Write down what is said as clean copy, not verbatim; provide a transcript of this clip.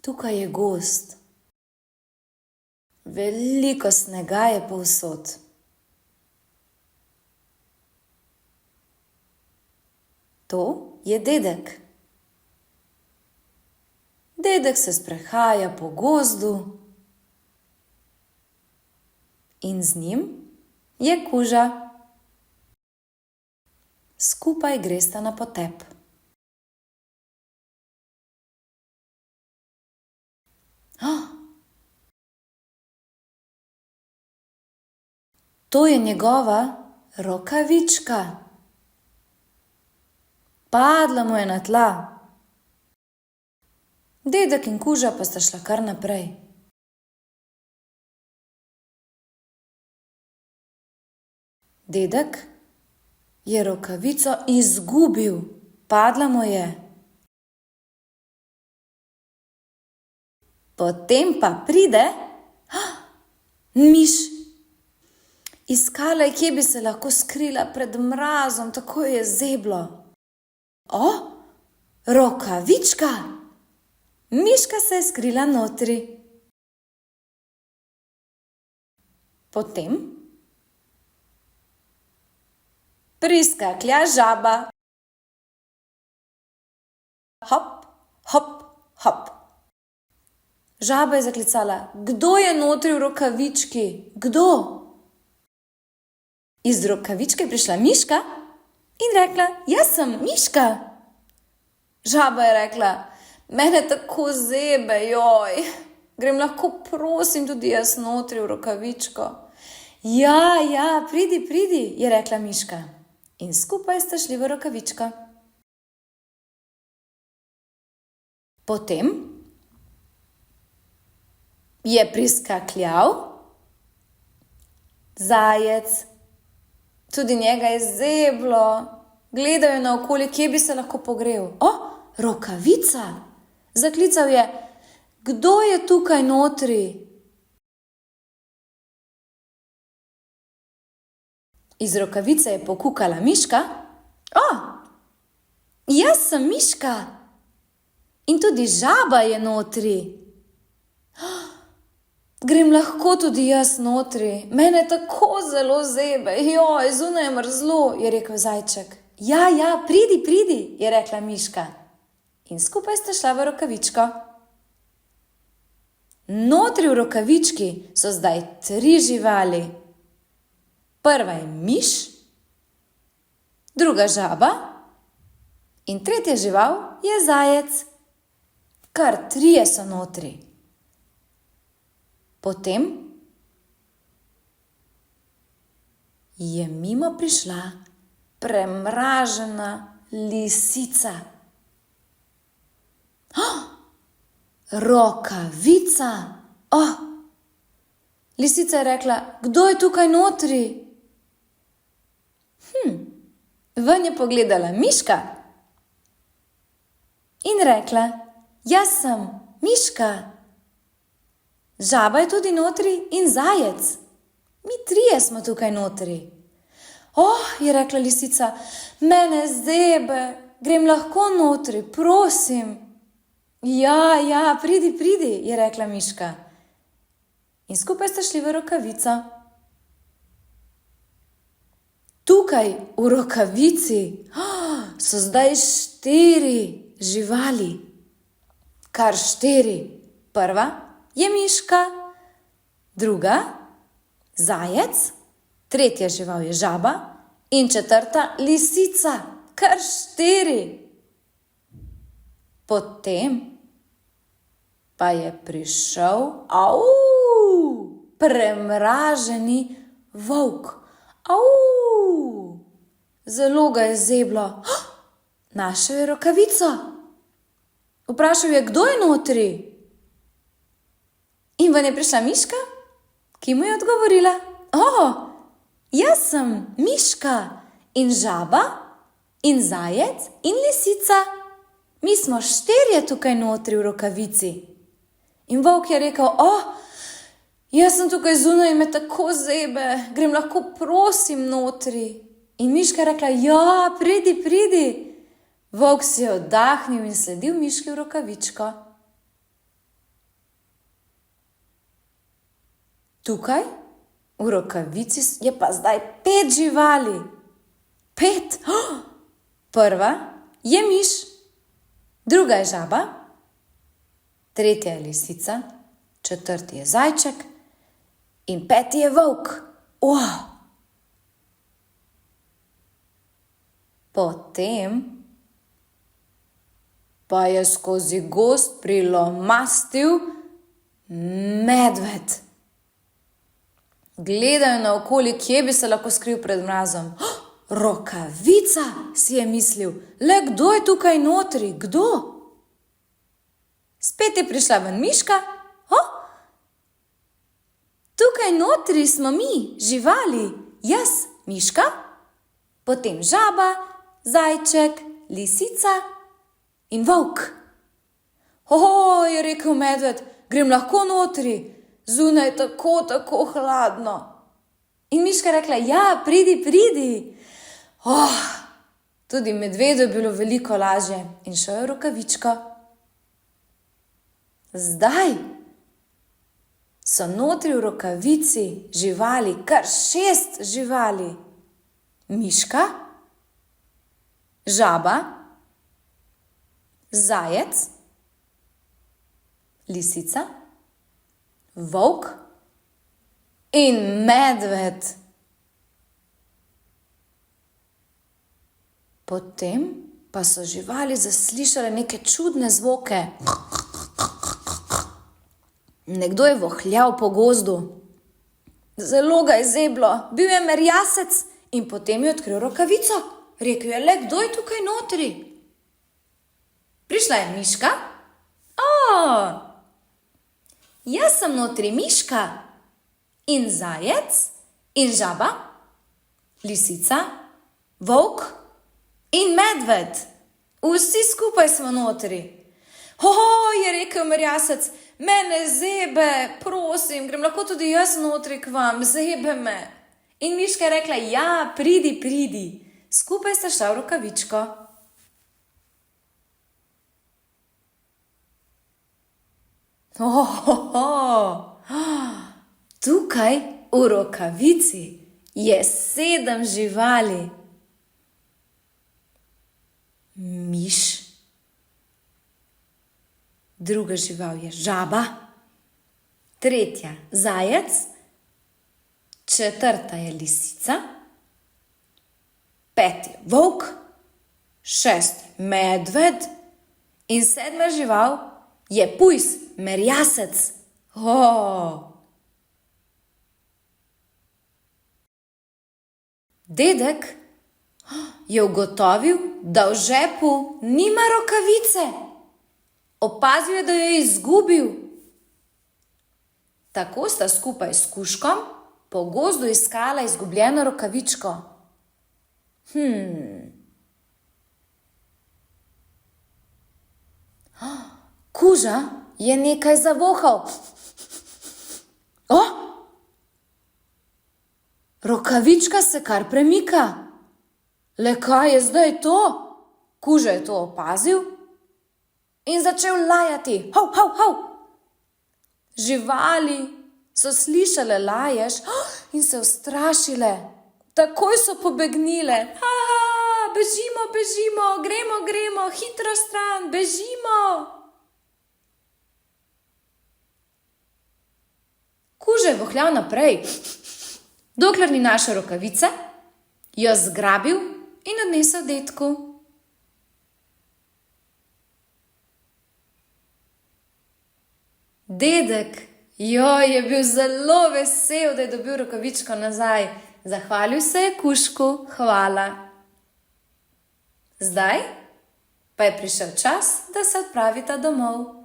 Tukaj je gozd. Veliko snega je povsod. To je dedek. Dedek se sprehaja po gozdu in z njim je kuža. Skupaj gresta na potep. To je njegova rokavička. Padla mu je na tla. Dedek in kuža pa sta šla kar naprej. Dedek je rokavico izgubil. Padla mu je. Potem pa pride miš. Iskala je, kje bi se lahko skrila pred mrazom, tako je zeblo. Rokavička! Miška se je skrila notri. Potem priskaklja žaba. Hop, hop, hop. Žaba je zaklicala: Kdo je notri v rokavički? Kdo? Iz rokavičke je prišla miška in rekla: Jaz sem Miška. Žaba je rekla: Mene tako zebe, joj. Grem lahko prosim tudi jaz notri v rokavičko? Ja, pridi, je rekla miška. In skupaj sta šli v rokavičko. Potem je priskakljal zajec. Tudi njega je zeblo. Gledal je naokoli, kje bi se lahko pogrel. Rokavica! Zaklical je: Kdo je tukaj notri? Iz rokavice je pokukala miška. Jaz sem Miška. In tudi žaba je notri. Grem lahko tudi jaz notri? Mene tako zelo zebe. Joj, zunaj je mrzlo, je rekel zajček. Ja, pridi, je rekla miška. In skupaj sta šla v rokavičko. Notri v rokavički so zdaj 3 živali. Prva je miš, druga žaba in tretja žival je zajec. Kar 3 so notri. Potem je mimo prišla premražena lisica. Rokavica! Lisica je rekla: Kdo je tukaj notri? Ven je pogledala miška in rekla: Jaz sem Miška. Žaba je tudi notri in zajec. Mi 3 smo tukaj notri. Je rekla lisica, mene zebe, grem lahko notri, prosim. Ja, pridi, je rekla miška. In skupaj sta šli v rokavico. Tukaj v rokavici so zdaj 4 živali. Kar 4. Prva je miška, druga zajec, tretja žival je žaba in 4. lisica. Kar 4. Potem pa je prišel premraženi volk. Zelo ga je zeblo. Našel je rokavico. Vprašal je, kdo je notri? In ven je prišla miška, ki mu je odgovorila: jaz sem Miška in žaba in zajec in lisica. Mi smo 4 tukaj notri v rokavici. In volk je rekel: jaz sem tukaj zunaj in me tako zebe, grem lahko prosim notri? In miška je rekla: ja, pridi. Volk si je oddahnil in sledil miški v rokavičko. Tukaj v rokavici je pa zdaj 5 živali. 5. Prva je miš, druga je žaba, tretja je lisica, četrti je zajček in 5. je volk. Potem pa je skozi gozd prilomastil medved. Gledajo naokoli, kje bi se lahko skril pred mrazom. Rokavica, si je mislil. Le kdo je tukaj notri? Kdo? Spet je prišla ven miška. Tukaj notri smo mi, živali. Jaz, miška, potem žaba, zajček, lisica in volk. Je rekel medved, grem lahko notri. Zunaj je tako hladno. In miška je rekla, ja, pridi. Tudi medvedu je bilo veliko lažje in šel je v rokavičko. Zdaj so notri v rokavici živali, kar 6 živali. Miška, žaba, zajec, lisica, volk in medved. Potem pa so živali zaslišale neke čudne zvoke. Nekdo je vohljal po gozdu. Zelo ga je zeblo, bil je merjasec in potem je odkril rokavico. Rekel je, le kdo je tukaj notri? Prišla je miška. Jaz sem notri miška in zajec in žaba, lisica, volk in medved. Vsi skupaj smo notri. Je rekel merjasec, mene zebe, prosim, grem lahko tudi jaz notri k vam, zebe me. In miška je rekla, ja, pridi. Skupaj sta šla v rokavičko. Tukaj v rokavici je 7 živali. Miš, druga žival je žaba, tretja zajec, četrta je lisica, 5. volk, 6. medved in 7. žival je pujs, merjasec. Dedek je ugotovil, da v žepu nima rokavice. Opazil je, da jo je izgubil. Tako sta skupaj s kužkom po gozdu iskala izgubljeno rokavičko. Kuža je nekaj zavohal. Rokavička se kar premika. Le kaj je zdaj to? Kuža je to opazil in začel lajati. Hav. Živali so slišale lajež in se ustrašile. Takoj so pobegnile. Bežimo, gremo, hitro stran, bežimo. Kuža je vohljal naprej, dokler ni našel rokavice, jo zgrabil in odnesel dedku. Dedek je bil zelo vesel, da je dobil rokavičko nazaj. Zahvalil se je kužku, hvala. Zdaj pa je prišel čas, da se odpravita domov.